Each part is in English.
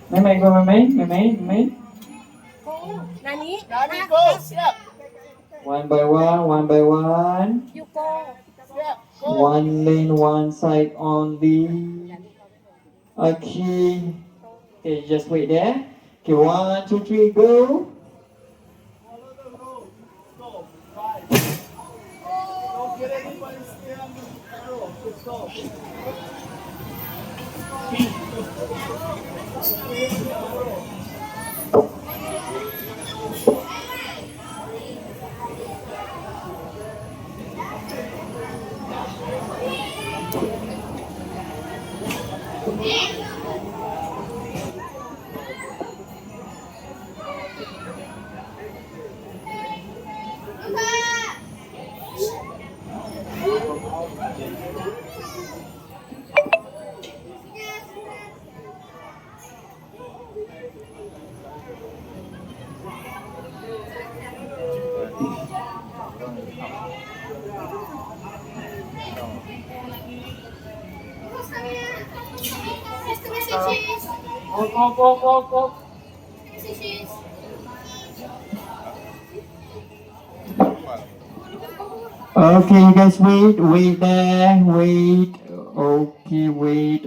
妹妹过妹妹妹妹妹 Nani? Nani, go! Siap! one by one You go. Siap! Go! one lane one side only okay okay just wait there okay 1 2 3 go Follow the road. Go. Right. Don't get anybody stay on the arrow. Let's go. go go go go go okay you guys wait there wait okay wait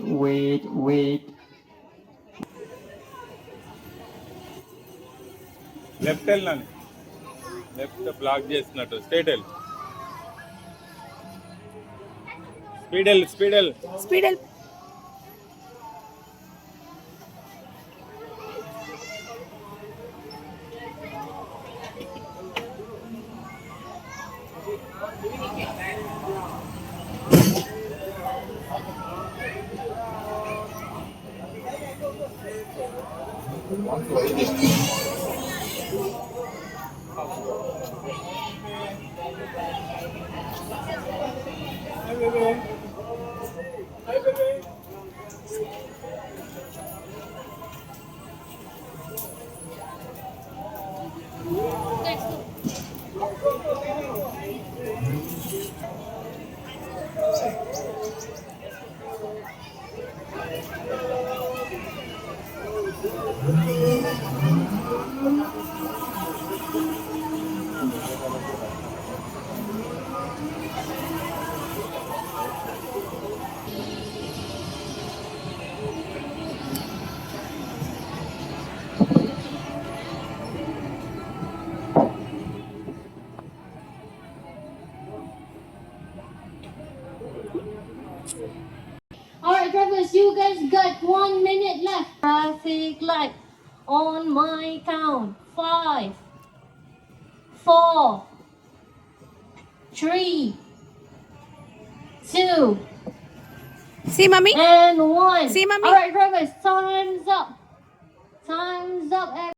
left వెళ్ళాలి left black చేసినట్టు straight వెళ్ళి speed వెళ్ళి Speed help. Alright, drivers, you guys got 1 minute left. Traffic light on my count. 5, 4, 3, 2, See, mommy? and 1. See, mommy? Alright, drivers, time's up. Time's up.